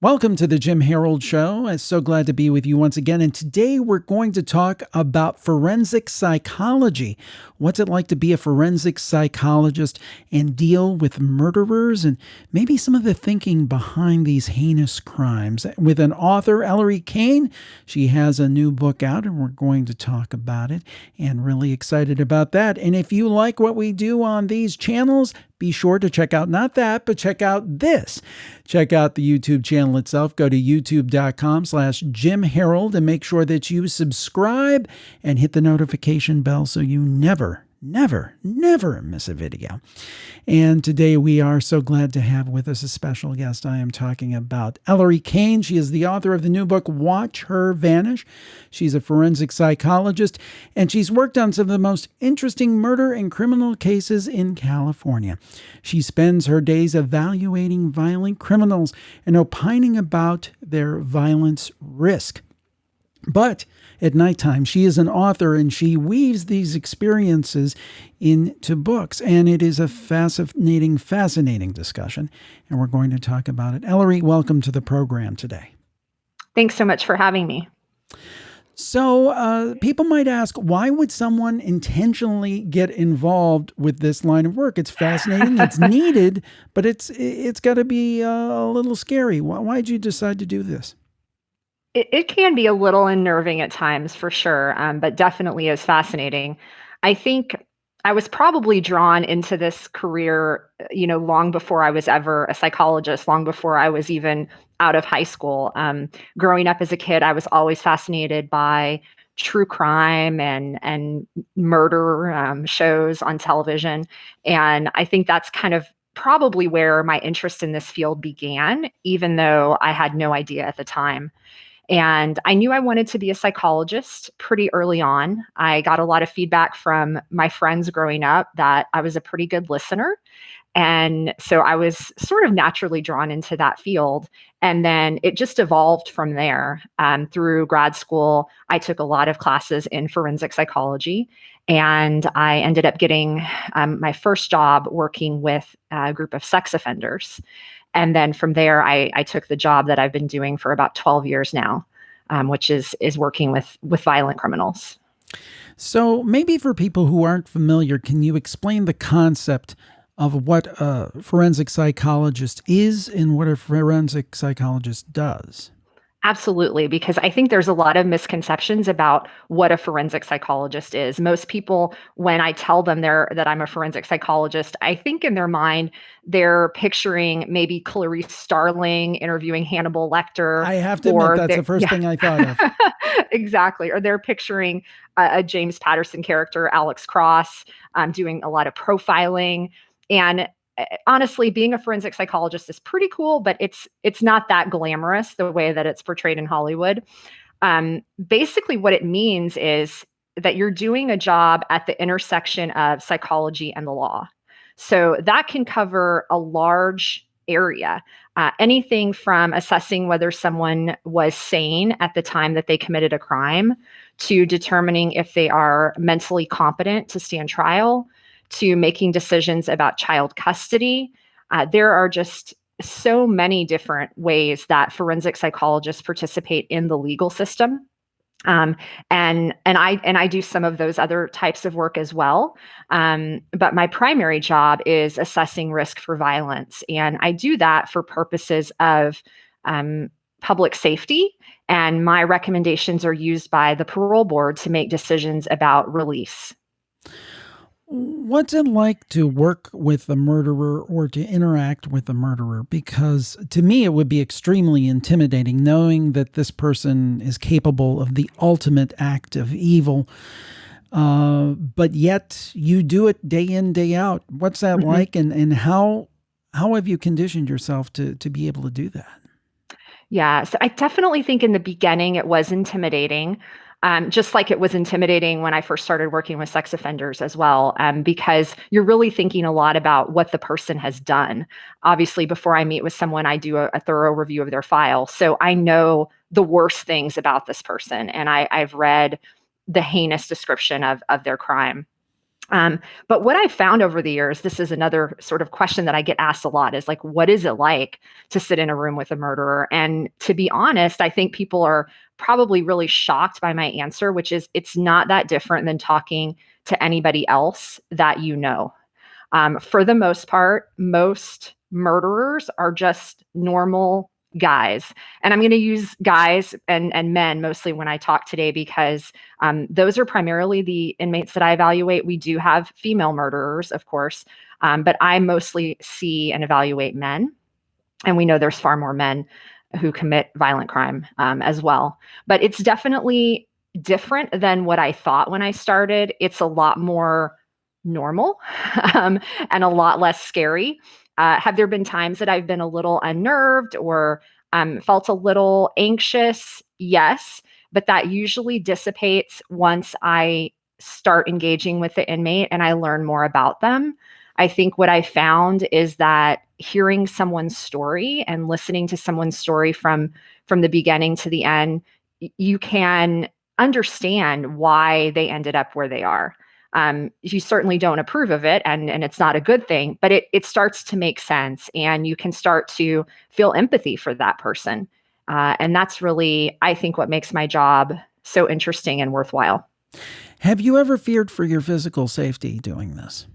Welcome to the Jim Harold Show. I'm so glad to be with you once again. And today we're going to talk about forensic psychology. What's it like to be a forensic psychologist and deal with murderers and maybe some of the thinking behind these heinous crimes? With an author, Ellery Kane. She has a new book out and we're going to talk about it, and really excited about that. And if you like what we do on these channels, be sure to check out not that, but check out this. Check out the YouTube channel itself. Go to youtube.com/Jim Harold and make sure that you subscribe and hit the notification bell so you never miss a video. And today we are so glad to have with us a special guest. I am talking about Ellery Kane. She is the author of the new book, Watch Her Vanish. She's a forensic psychologist, and she's worked on some of the most interesting murder and criminal cases in California. She spends her days evaluating violent criminals and opining about their violence risk. But at nighttime, she is an author and she weaves these experiences into books. And it is a fascinating discussion. And we're going to talk about it. Ellery, welcome to the program today. Thanks so much for having me. So people might ask, why would someone intentionally get involved with this line of work? It's fascinating, it's needed, but it's got to be a little scary. Why'd you decide to do this? It can be a little unnerving at times, for sure, but definitely is fascinating. I think I was probably drawn into this career, long before I was ever a psychologist, long before I was even out of high school. Growing up as a kid, I was always fascinated by true crime and murder shows on television. And I think that's kind of probably where my interest in this field began, even though I had no idea at the time. And I knew I wanted to be a psychologist pretty early on. I got a lot of feedback from my friends growing up that I was a pretty good listener. And so I was sort of naturally drawn into that field. And then it just evolved from there. Through grad school, I took a lot of classes in forensic psychology. And I ended up getting my first job working with a group of sex offenders. And then from there, I took the job that I've been doing for about 12 years now, which is working with violent criminals. So maybe for people who aren't familiar, can you explain the concept of what a forensic psychologist is and what a forensic psychologist does? Absolutely, because I think there's a lot of misconceptions about what a forensic psychologist is. Most people, when I tell them that I'm a forensic psychologist, I think in their mind they're picturing maybe Clarice Starling interviewing Hannibal Lecter. I have to admit, that's the first thing I thought of. Exactly. Or they're picturing a James Patterson character, Alex Cross, doing a lot of profiling. And honestly, being a forensic psychologist is pretty cool, but it's not that glamorous the way that it's portrayed in Hollywood. Basically, what it means is that you're doing a job at the intersection of psychology and the law. So that can cover a large area, anything from assessing whether someone was sane at the time that they committed a crime, to determining if they are mentally competent to stand trial, to making decisions about child custody. There are just so many different ways that forensic psychologists participate in the legal system. And I do some of those other types of work as well. But my primary job is assessing risk for violence. And I do that for purposes of public safety. And my recommendations are used by the parole board to make decisions about release. What's it like to work with a murderer or to interact with a murderer? Because to me, it would be extremely intimidating knowing that this person is capable of the ultimate act of evil. But yet you do it day in, day out. What's that like? And how have you conditioned yourself to be able to do that? Yeah, so I definitely think in the beginning it was intimidating. Just like it was intimidating when I first started working with sex offenders as well, because you're really thinking a lot about what the person has done. Obviously, before I meet with someone, I do a thorough review of their file. So I know the worst things about this person, and I've read the heinous description of their crime. But what I've found over the years, this is another sort of question that I get asked a lot, is like, what is it like to sit in a room with a murderer? And to be honest, I think people are probably really shocked by my answer, which is it's not that different than talking to anybody else that you know. For the most part, most murderers are just normal guys. And I'm going to use guys and men mostly when I talk today because those are primarily the inmates that I evaluate. We do have female murderers, of course, but I mostly see and evaluate men. And we know there's far more men who commit violent crime as well. But it's definitely different than what I thought when I started. It's a lot more normal and a lot less scary. Have there been times that I've been a little unnerved or felt a little anxious? Yes, but that usually dissipates once I start engaging with the inmate and I learn more about them. I think what I found is that hearing someone's story and listening to someone's story from the beginning to the end, you can understand why they ended up where they are. You certainly don't approve of it, and it's not a good thing, but it starts to make sense, and you can start to feel empathy for that person. And that's really, I think, what makes my job so interesting and worthwhile. Have you ever feared for your physical safety doing this?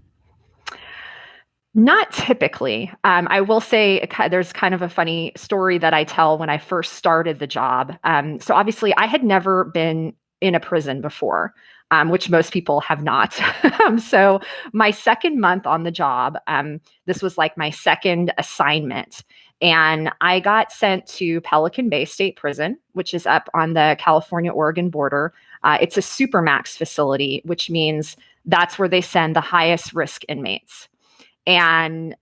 Not typically. I will say there's kind of a funny story that I tell when I first started the job. So obviously, I had never been in a prison before, which most people have not. So my second month on the job, this was like my second assignment. And I got sent to Pelican Bay State Prison, which is up on the California-Oregon border. It's a supermax facility, which means that's where they send the highest risk inmates. And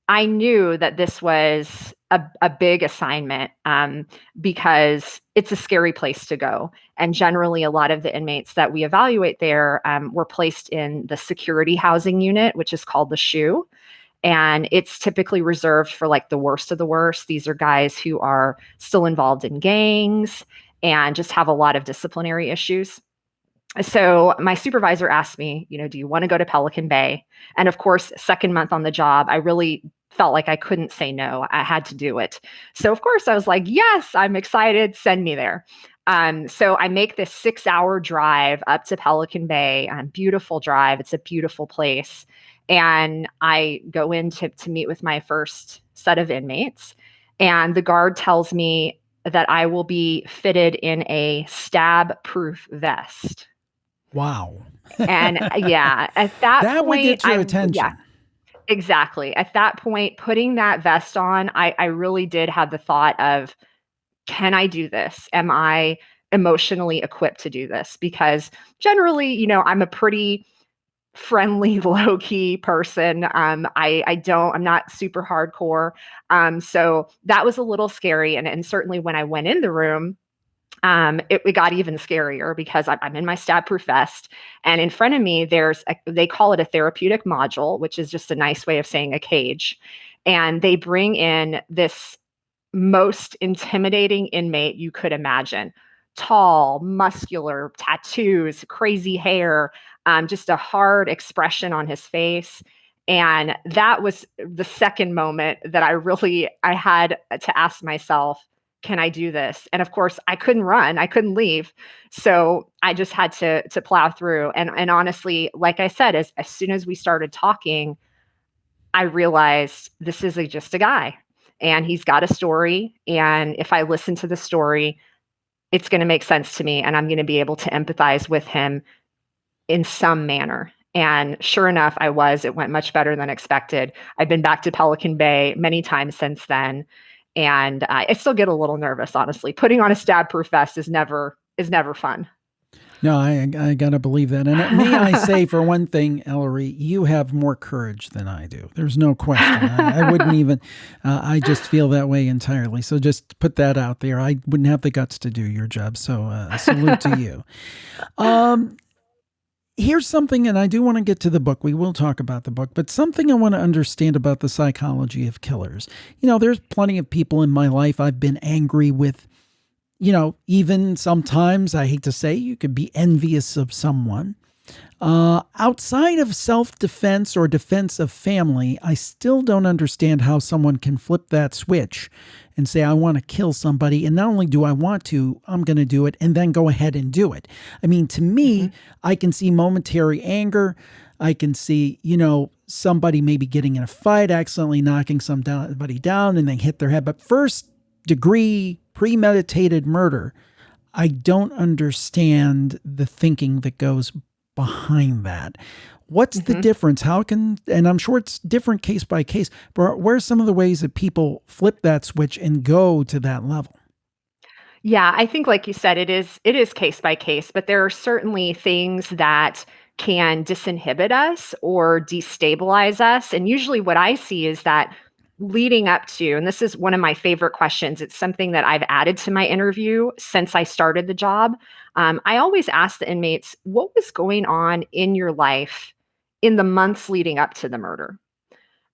I knew that this was a big assignment because it's a scary place to go. And generally, a lot of the inmates that we evaluate there were placed in the security housing unit, which is called the SHU. And it's typically reserved for like the worst of the worst. These are guys who are still involved in gangs and just have a lot of disciplinary issues. So my supervisor asked me, do you want to go to Pelican Bay? And of course, second month on the job, I really felt like I couldn't say no. I had to do it. So of course I was like, yes, I'm excited. Send me there. So I make this 6-hour drive up to Pelican Bay, beautiful drive. It's a beautiful place. And I go in to meet with my first set of inmates. And the guard tells me that I will be fitted in a stab-proof vest. Wow. And yeah, at that That would point, get your attention. yeah, exactly. At that point, putting that vest on, I really did have the thought of, can I do this? Am I emotionally equipped to do this? Because generally, I'm a pretty friendly, low key person. I'm not super hardcore. So that was a little scary. And certainly when I went in the room, it got even scarier because I'm in my stab-proof vest, and in front of me, they call it a therapeutic module, which is just a nice way of saying a cage. And they bring in this most intimidating inmate you could imagine. Tall, muscular, tattoos, crazy hair, just a hard expression on his face. And that was the second moment that I had to ask myself, can I do this? And of course, I couldn't run, I couldn't leave. So I just had to plow through. And honestly, like I said, as soon as we started talking, I realized this is just a guy and he's got a story. And if I listen to the story, it's going to make sense to me and I'm going to be able to empathize with him in some manner. And sure enough, it went much better than expected. I've been back to Pelican Bay many times since then. And I still get a little nervous, honestly. Putting on a stab-proof vest is never fun. No, I got to believe that. And may I say, for one thing, Ellery, you have more courage than I do. There's no question. I wouldn't even, I just feel that way entirely. So just put that out there. I wouldn't have the guts to do your job. So salute to you. Here's something, and I do want to get to the book. We will talk about the book, but something I want to understand about the psychology of killers. There's plenty of people in my life I've been angry with. Even sometimes, I hate to say, you could be envious of someone. Outside of self defense or defense of family, I still don't understand how someone can flip that switch and say, I want to kill somebody. And not only do I want to, I'm going to do it and then go ahead and do it. I mean, to me, Mhm. I can see momentary anger. I can see, somebody maybe getting in a fight, accidentally knocking somebody down and they hit their head. But first degree premeditated murder, I don't understand the thinking that goes behind that. What's the Mhm. difference? How can, and I'm sure it's different case by case, but where are some of the ways that people flip that switch and go to that level? Yeah, I think like you said, it is case by case, but there are certainly things that can disinhibit us or destabilize us. And usually what I see is that leading up to, and this is one of my favorite questions, it's something that I've added to my interview since I started the job. I always ask the inmates, what was going on in your life in the months leading up to the murder?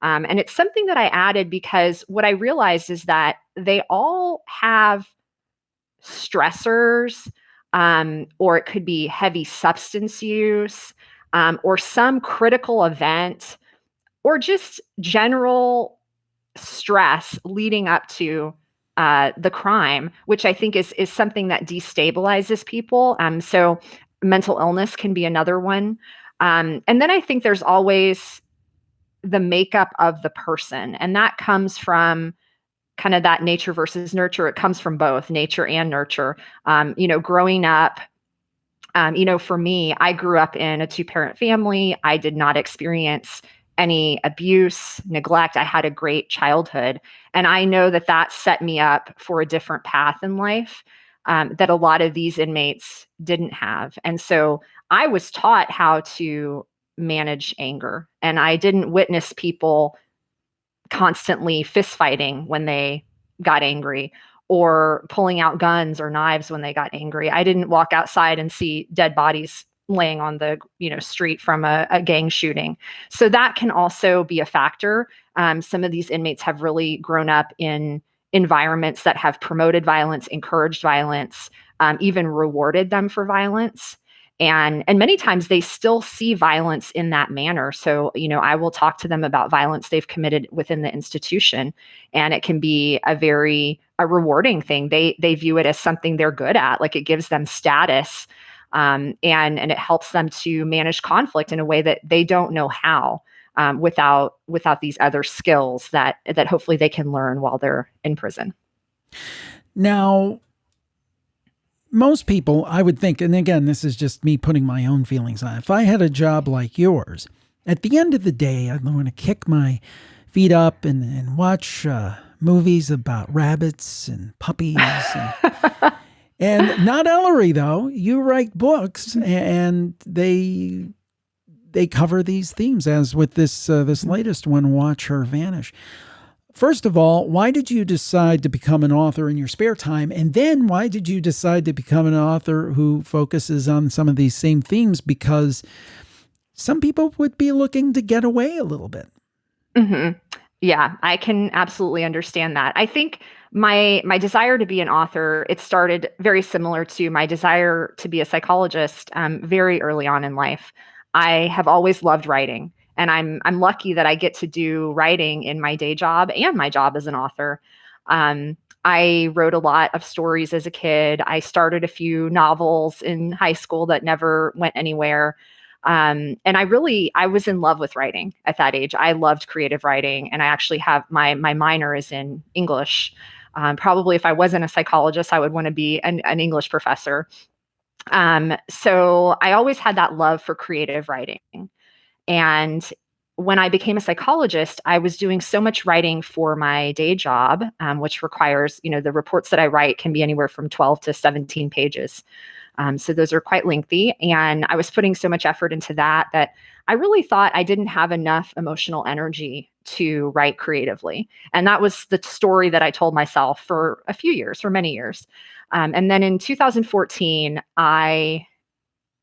And it's something that I added because what I realized is that they all have stressors, or it could be heavy substance use, or some critical event, or just general stress leading up to the crime, which I think is something that destabilizes people. So mental illness can be another one. And then I think there's always the makeup of the person, and that comes from kind of that nature versus nurture. It comes from both nature and nurture. Growing up, for me, I grew up in a two-parent family. I did not experience any abuse, neglect. I had a great childhood. And I know that that set me up for a different path in life that a lot of these inmates didn't have. And so I was taught how to manage anger. And I didn't witness people constantly fist fighting when they got angry or pulling out guns or knives when they got angry. I didn't walk outside and see dead bodies laying on the street from a gang shooting. So that can also be a factor. Some of these inmates have really grown up in environments that have promoted violence, encouraged violence, even rewarded them for violence. And many times they still see violence in that manner. So, I will talk to them about violence they've committed within the institution, and it can be a rewarding thing. They view it as something they're good at, like it gives them status, and it helps them to manage conflict in a way that they don't know how, without these other skills that hopefully they can learn while they're in prison. Now, most people, I would think, and again, this is just me putting my own feelings on it. If I had a job like yours, at the end of the day, I'd want to kick my feet up and watch movies about rabbits and puppies. And not Ellery, though. You write books, and they cover these themes, as with this latest one, Watch Her Vanish. First of all, why did you decide to become an author in your spare time? And then why did you decide to become an author who focuses on some of these same themes? Because some people would be looking to get away a little bit. Mhm. Yeah, I can absolutely understand that. I think my desire to be an author, it started very similar to my desire to be a psychologist, very early on in life. I have always loved writing, and I'm lucky that I get to do writing in my day job and my job as an author. I wrote a lot of stories as a kid. I started a few novels in high school that never went anywhere. And I was in love with writing at that age. I loved creative writing, and I actually have my minor is in English. Probably if I wasn't a psychologist, I would want to be an English professor. So I always had that love for creative writing. And when I became a psychologist, I was doing so much writing for my day job, which requires, the reports that I write can be anywhere from 12 to 17 pages. So those are quite lengthy. And I was putting so much effort into that I really thought I didn't have enough emotional energy to write creatively. And that was the story that I told myself for a few years, for many years. And then in 2014, I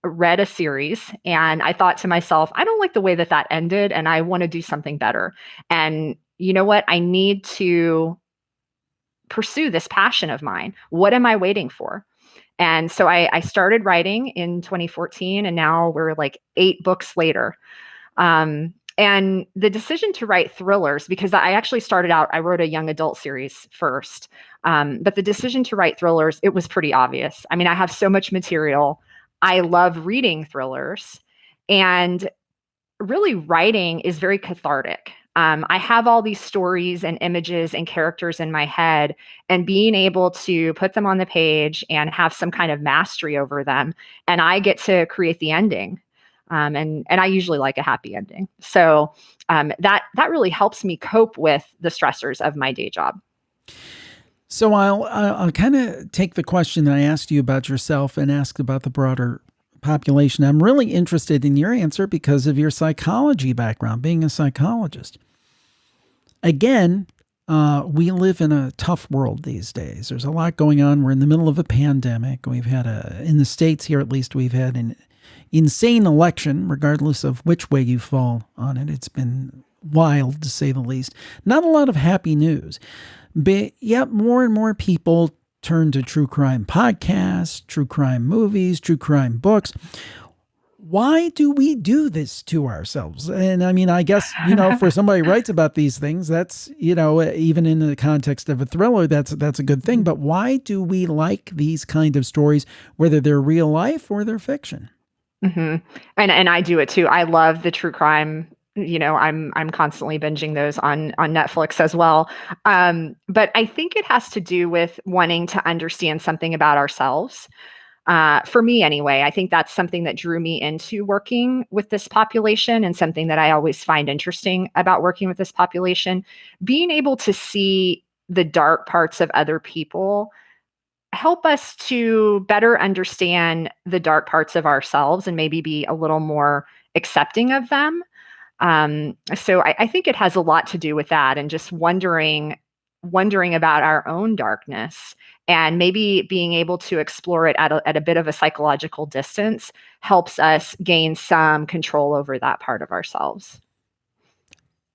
read a series and I thought to myself, I don't like the way that that ended and I want to do something better. And you know what? I need to pursue this passion of mine. What am I waiting for? And so I started writing in 2014, and now we're like 8 books later. And the decision to write thrillers, because I actually started out, I wrote a young adult series first. But the decision to write thrillers, it was pretty obvious. I mean, I have so much material. I love reading thrillers. And really, writing is very cathartic. I have all these stories and images and characters in my head, and being able to put them on the page and have some kind of mastery over them, and I get to create the ending. And I usually like a happy ending, so that really helps me cope with the stressors of my day job. So I'll kind of take the question that I asked you about yourself and ask about the broader population. I'm really interested in your answer because of your psychology background, being a psychologist. Again, we live in a tough world these days. There's a lot going on. We're in the middle of a pandemic. We've had in the States here at least, we've had an insane election, regardless of which way you fall on it. It's been wild, to say the least. Not a lot of happy news. But yet more and more people turn to true crime podcasts, true crime movies, true crime books. Why do we do this to ourselves? And I mean, I guess, for somebody who writes about these things, that's, even in the context of a thriller, that's a good thing. But why do we like these kind of stories, whether they're real life or they're fiction? Hmm. And I do it too. I love the true crime. I'm constantly binging those on Netflix as well. But I think it has to do with wanting to understand something about ourselves. For me, anyway, I think that's something that drew me into working with this population, and something that I always find interesting about working with this population. Being able to see the dark parts of other people help us to better understand the dark parts of ourselves and maybe be a little more accepting of them. So I think it has a lot to do with that, and just wondering about our own darkness, and maybe being able to explore it at a bit of a psychological distance helps us gain some control over that part of ourselves.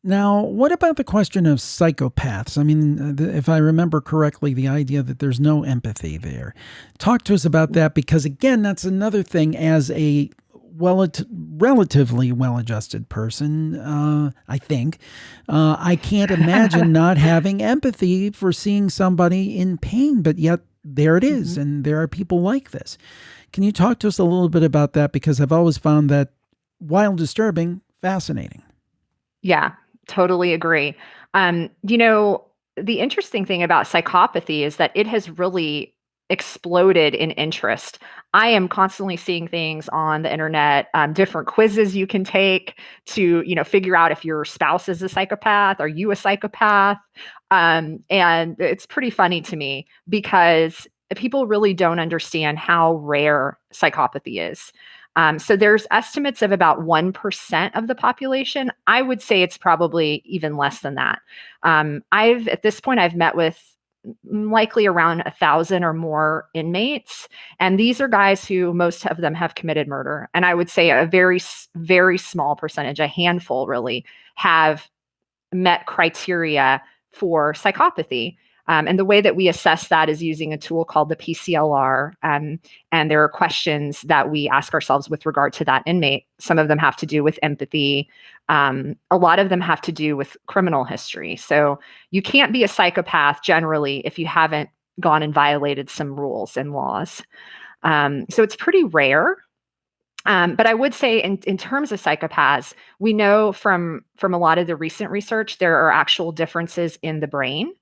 Now, what about the question of psychopaths? I mean, if I remember correctly, the idea that there's no empathy there. Talk to us about that, because again, that's another thing. As a relatively well-adjusted person, I think, I can't imagine not having empathy for seeing somebody in pain, but yet there it is, Mhm. and there are people like this. Can you talk to us a little bit about that? Because I've always found that, while disturbing, fascinating. Yeah, totally agree. Um, you know, the interesting thing about psychopathy is that it has really exploded in interest. I am constantly seeing things on the internet, different quizzes you can take to, figure out if your spouse is a psychopath. Are you a psychopath? And it's pretty funny to me, because people really don't understand how rare psychopathy is. So there's estimates of about 1% of the population. I would say it's probably even less than that. At this point, I've met with likely around 1,000 or more inmates, and these are guys who, most of them, have committed murder. And I would say a very small percentage, a handful really, have met criteria for psychopathy. And the way that we assess that is using a tool called the PCLR. And there are questions that we ask ourselves with regard to that inmate. Some of them have to do with empathy. A lot of them have to do with criminal history. So you can't be a psychopath generally if you haven't gone and violated some rules and laws. So it's pretty rare. But I would say, in terms of psychopaths, we know from a lot of the recent research, there are actual differences in the brain.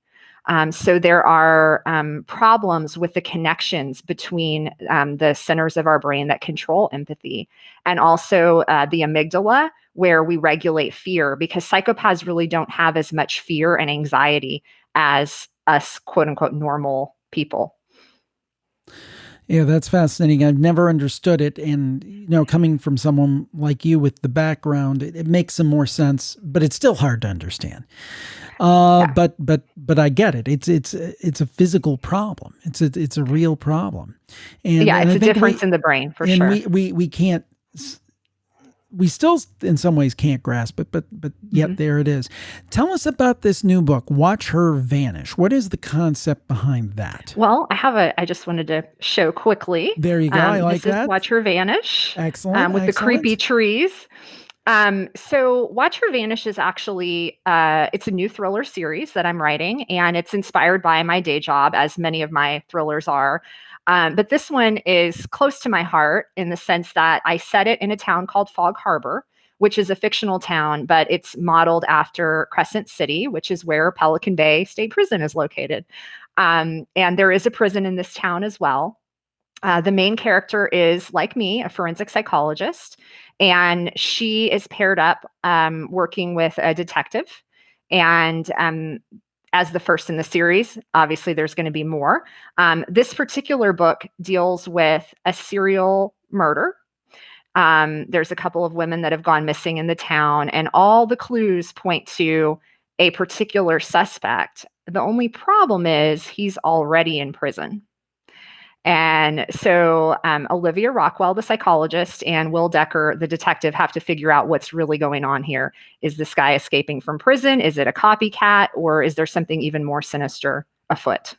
So there are problems with the connections between the centers of our brain that control empathy, and also the amygdala, where we regulate fear, because psychopaths really don't have as much fear and anxiety as us, quote unquote, normal people. Yeah, that's fascinating. I've never understood it. And, coming from someone like you with the background, it makes some more sense, but it's still hard to understand. Yeah. But I get it. It's a physical problem. It's a real problem. And Yeah, and it's I a think difference in the brain for and sure. we can't we still in some ways can't grasp it, but yet there it is. Tell us about this new book, Watch Her Vanish. What is the concept behind that? Well, I just wanted to show quickly. There you go. I like This is that. Watch Her Vanish, Excellent. with the creepy Excellent. trees. So Watch Her Vanish is actually, it's a new thriller series that I'm writing, and it's inspired by my day job, as many of my thrillers are. But this one is close to my heart in the sense that I set it in a town called Fog Harbor, which is a fictional town, but it's modeled after Crescent City, which is where Pelican Bay State Prison is located. And there is a prison in this town as well. The main character is, like me, a forensic psychologist, and she is paired up working with a detective. And as the first in the series, obviously there's going to be more. This particular book deals with a serial murder. There's a couple of women that have gone missing in the town, and all the clues point to a particular suspect. The only problem is he's already in prison. And so Olivia Rockwell, the psychologist, and Will Decker, the detective, have to figure out what's really going on here. Is this guy escaping from prison? Is it a copycat? Or is there something even more sinister afoot?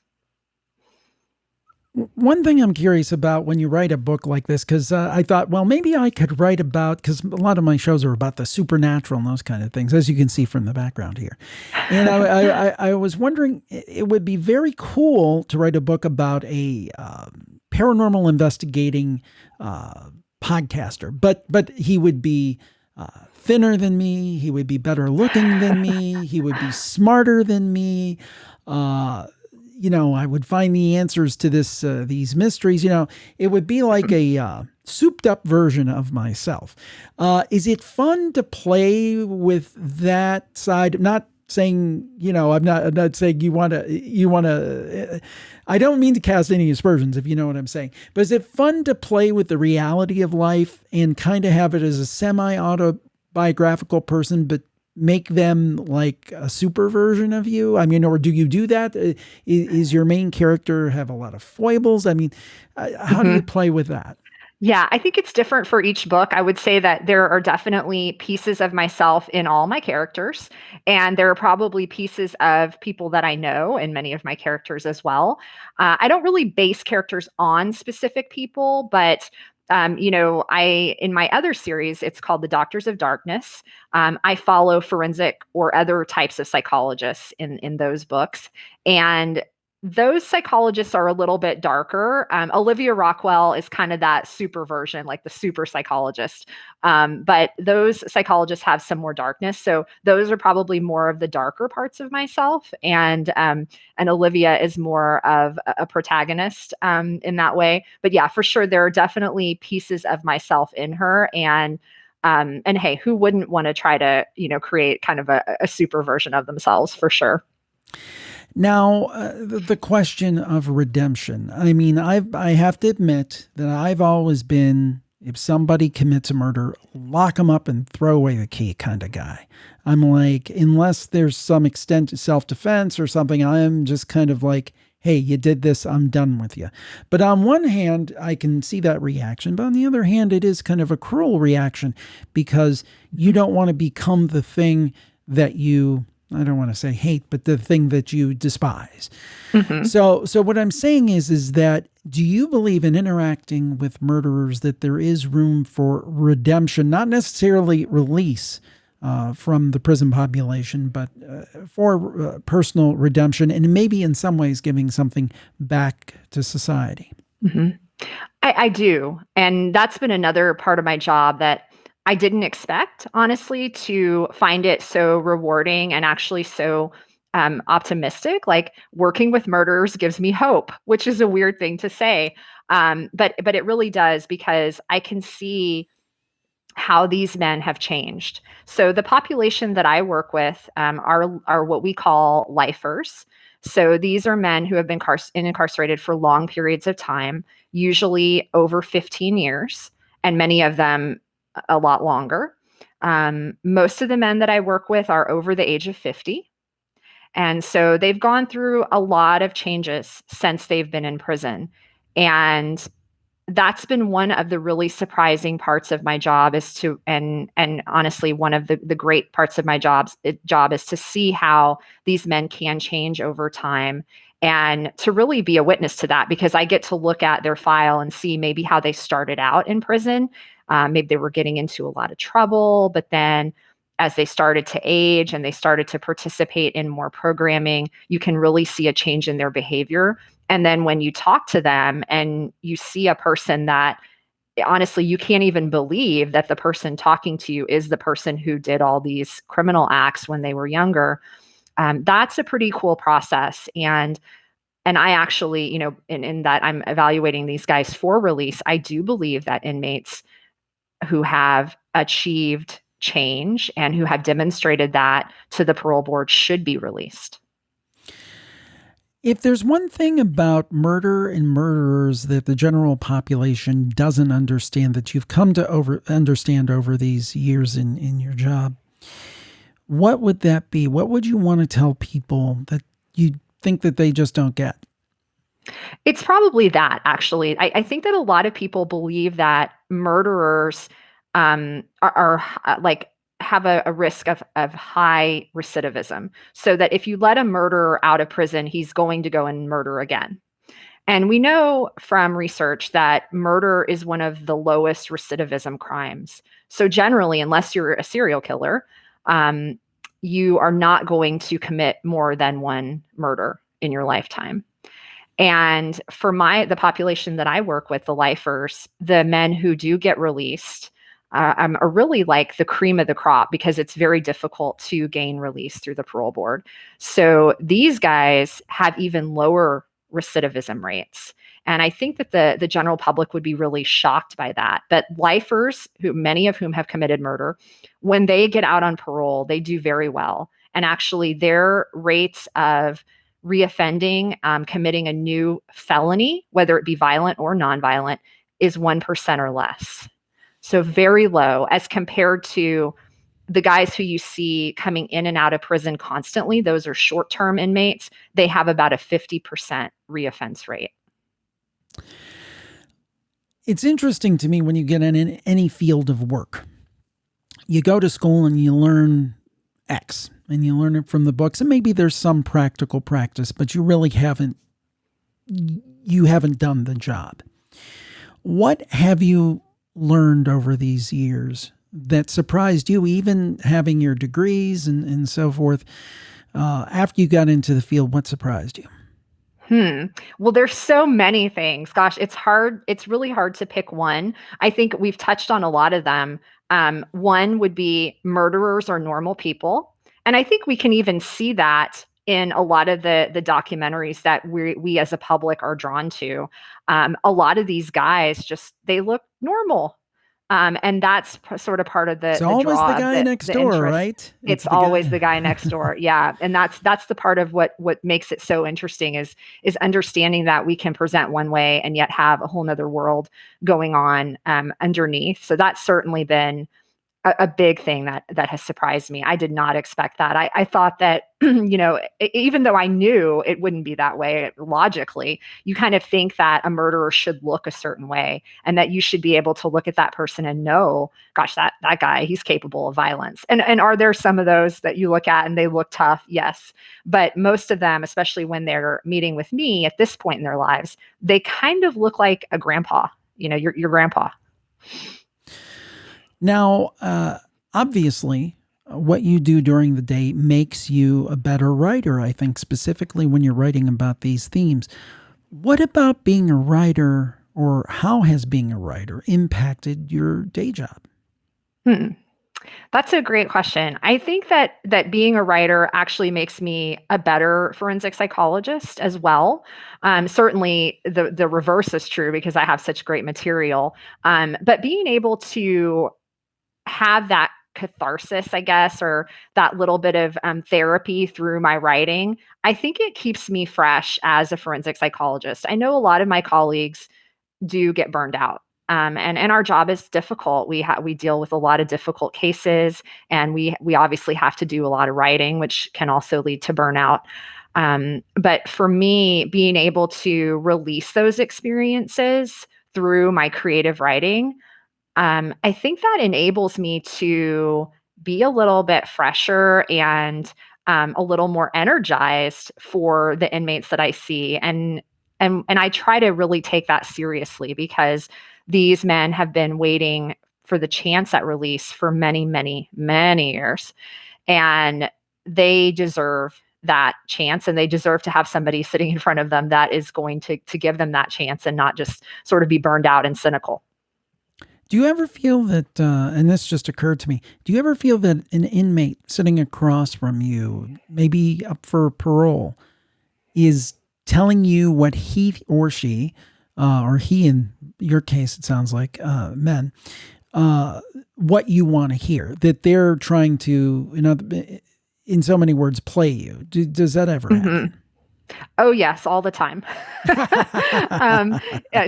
One thing I'm curious about when you write a book like this, because I thought, well, maybe I could write about, because a lot of my shows are about the supernatural and those kind of things, as you can see from the background here. And I was wondering, it would be very cool to write a book about a paranormal investigating podcaster, but he would be thinner than me. He would be better looking than me. He would be smarter than me. I would find the answers to these mysteries. It would be like a souped up version of myself. Is it fun to play with that side? I'm not saying, I'm not saying you want to, I don't mean to cast any aspersions, if you know what I'm saying, but is it fun to play with the reality of life and kind of have it as a semi-autobiographical person, but make them like a super version of you? I mean, or do you do that? Is your main character have a lot of foibles? I mean, how do you play with that? Yeah, I think it's different for each book. I would say that there are definitely pieces of myself in all my characters, and there are probably pieces of people that I know in many of my characters as well. I don't really base characters on specific people, but I in my other series, it's called The Doctors of Darkness. I follow forensic or other types of psychologists in those books, and those psychologists are a little bit darker. Olivia Rockwell is kind of that super version, like the super psychologist. But those psychologists have some more darkness. So those are probably more of the darker parts of myself. And Olivia is more of a protagonist in that way. But yeah, for sure, there are definitely pieces of myself in her. And hey, who wouldn't want to try to, create kind of a super version of themselves, for sure. Now, the question of redemption. I mean, I have to admit that I've always been, if somebody commits a murder, lock them up and throw away the key kind of guy. I'm like, unless there's some extent to self-defense or something, I'm just kind of like, hey, you did this, I'm done with you. But on one hand, I can see that reaction. But on the other hand, it is kind of a cruel reaction because you don't want to become the thing that you, I don't want to say hate, but the thing that you despise. Mm-hmm. So what I'm saying is that, do you believe in interacting with murderers that there is room for redemption, not necessarily release from the prison population, but for personal redemption and maybe in some ways giving something back to society? Mm-hmm. I do. And that's been another part of my job that I didn't expect, honestly, to find it so rewarding and actually so optimistic. Like, working with murderers gives me hope, which is a weird thing to say. But it really does, because I can see how these men have changed. So the population that I work with are what we call lifers. So these are men who have been incarcerated for long periods of time, usually over 15 years, and many of them a lot longer. Most of the men that I work with are over the age of 50. And so they've gone through a lot of changes since they've been in prison. And that's been one of the really surprising parts of my job is to and honestly one of the great parts of my job is to see how these men can change over time and to really be a witness to that because I get to look at their file and see maybe how they started out in prison. Maybe they were getting into a lot of trouble, but then as they started to age and they started to participate in more programming, you can really see a change in their behavior. And then when you talk to them and you see a person that honestly, you can't even believe that the person talking to you is the person who did all these criminal acts when they were younger. That's a pretty cool process. And I actually, in that I'm evaluating these guys for release, I do believe that inmates who have achieved change and who have demonstrated that to the parole board should be released. If there's one thing about murder and murderers that the general population doesn't understand, that you've come to understand over these years in your job, what would that be? What would you want to tell people that you think that they just don't get? It's probably that, actually. I think that a lot of people believe that murderers like have a risk of high recidivism. So that if you let a murderer out of prison, he's going to go and murder again. And we know from research that murder is one of the lowest recidivism crimes. So generally, unless you're a serial killer, um, you are not going to commit more than one murder in your lifetime. And for the population that I work with, the lifers, the men who do get released are really like the cream of the crop because it's very difficult to gain release through the parole board. So these guys have even lower recidivism rates. And I think that the general public would be really shocked by that. But lifers, who many of whom have committed murder, when they get out on parole, they do very well. And actually, their rates of reoffending, committing a new felony, whether it be violent or nonviolent, is 1% or less. So very low as compared to the guys who you see coming in and out of prison constantly. Those are short-term inmates. They have about a 50% reoffense rate. It's interesting to me when you get in any field of work. You go to school and you learn X and you learn it from the books, and maybe there's some practical practice, but you really haven't done the job. What have you learned over these years that surprised you, even having your degrees and so forth? After you got into the field, what surprised you? Well, there's so many things. Gosh, it's hard. It's really hard to pick one. I think we've touched on a lot of them. One would be murderers are normal people. And I think we can even see that in a lot of the documentaries that we as a public are drawn to. A lot of these guys they look normal. And that's sort of part of It's the always draw the of guy next the door, interest. right? It's always the guy next door. Yeah. And that's the part of what makes it so interesting is understanding that we can present one way and yet have a whole nother world going on underneath. So that's certainly been a big thing that has surprised me. I did not expect that. I thought that, even though I knew it wouldn't be that way logically, you kind of think that a murderer should look a certain way and that you should be able to look at that person and know, gosh, that guy, he's capable of violence. And are there some of those that you look at and they look tough? Yes. But most of them, especially when they're meeting with me at this point in their lives, they kind of look like a grandpa, your grandpa. Now, obviously, what you do during the day makes you a better writer, I think, specifically when you're writing about these themes. What about being a writer, or how has being a writer impacted your day job? Hmm. That's a great question. I think that being a writer actually makes me a better forensic psychologist as well. Certainly, the reverse is true because I have such great material. But being able to have that catharsis, I guess, or that little bit of therapy through my writing, I think it keeps me fresh as a forensic psychologist. I know a lot of my colleagues do get burned out. And our job is difficult. We deal with a lot of difficult cases, and we obviously have to do a lot of writing, which can also lead to burnout. But for me, being able to release those experiences through my creative writing, I think that enables me to be a little bit fresher and a little more energized for the inmates that I see, and I try to really take that seriously because these men have been waiting for the chance at release for many, many, many years, and they deserve that chance, and they deserve to have somebody sitting in front of them that is going to give them that chance and not just sort of be burned out and cynical. Do you ever feel that, and this just occurred to me, do you ever feel that an inmate sitting across from you, maybe up for parole, is telling you what he or she, or he in your case, it sounds like men, what you want to hear, that they're trying to, in so many words, play you? Does that ever Mhm. happen? Oh, yes, all the time.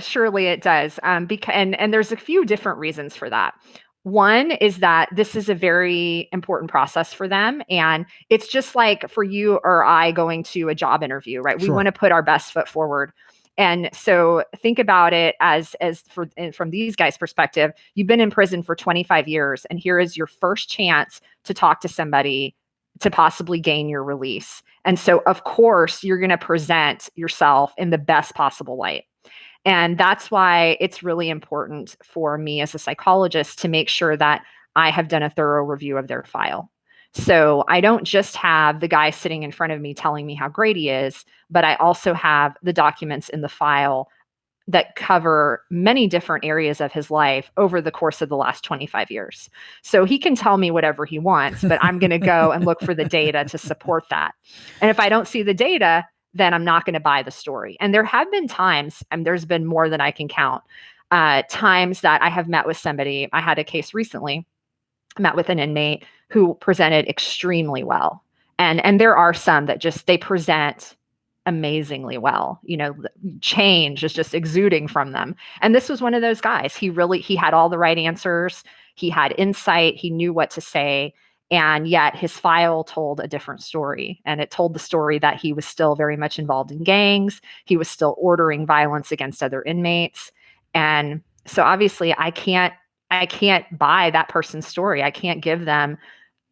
Surely it does. And there's a few different reasons for that. One is that this is a very important process for them, and it's just like for you or I going to a job interview, right? We want Sure. to put our best foot forward. And so think about it as from these guys' perspective, you've been in prison for 25 years, and here is your first chance to talk to somebody to possibly gain your release. And so, of course, you're going to present yourself in the best possible light. And that's why it's really important for me as a psychologist to make sure that I have done a thorough review of their file. So I don't just have the guy sitting in front of me telling me how great he is, but I also have the documents in the file that cover many different areas of his life over the course of the last 25 years. So he can tell me whatever he wants, but I'm going to go and look for the data to support that. And if I don't see the data, then I'm not going to buy the story. And there have been times, and there's been more than I can count, times that I have met with somebody. I had a case recently, met with an inmate who presented extremely well. And there are some that just they present amazingly well. Change is just exuding from them. And this was one of those guys. He had all the right answers. He had insight. He knew what to say. And yet his file told a different story. And it told the story that he was still very much involved in gangs. He was still ordering violence against other inmates. And so obviously I can't buy that person's story. I can't give them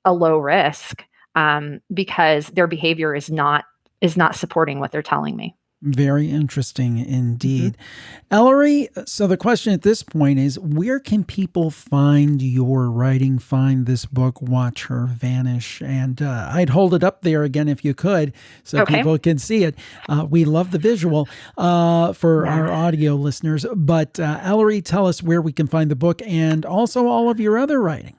a low risk because their behavior is not supporting what they're telling me. Very interesting Mhm. indeed. Ellery, so the question at this point is, where can people find your writing, find this book, Watch Her Vanish? And I'd hold it up there again if you could so Okay. people can see it. We love the visual for our Yeah. audio listeners. But Ellery, tell us where we can find the book and also all of your other writing.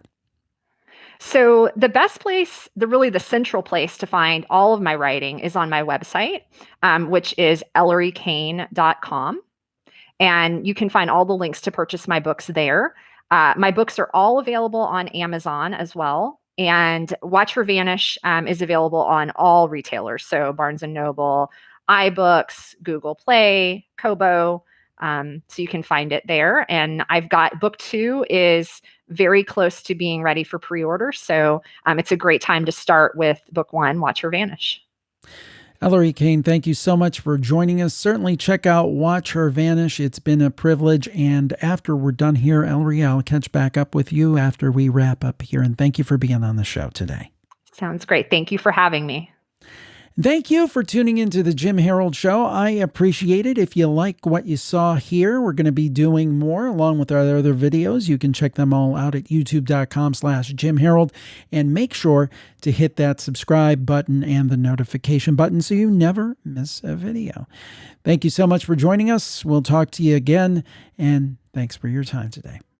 So the best place, the central place to find all of my writing is on my website, which is ellerykane.com. And you can find all the links to purchase my books there. My books are all available on Amazon as well. And Watch Her Vanish is available on all retailers. So Barnes and Noble, iBooks, Google Play, Kobo. So you can find it there. And I've got book two is very close to being ready for pre-order. So it's a great time to start with book one, Watch Her Vanish. Ellery Kane, thank you so much for joining us. Certainly check out Watch Her Vanish. It's been a privilege. And after we're done here, Ellery, I'll catch back up with you after we wrap up here. And thank you for being on the show today. Sounds great. Thank you for having me. Thank you for tuning into the Jim Harold Show. I appreciate it. If you like what you saw here, we're going to be doing more along with our other videos. You can check them all out at youtube.com/Jim Harold, and make sure to hit that subscribe button and the notification button so you never miss a video. Thank you so much for joining us. We'll talk to you again, and thanks for your time today.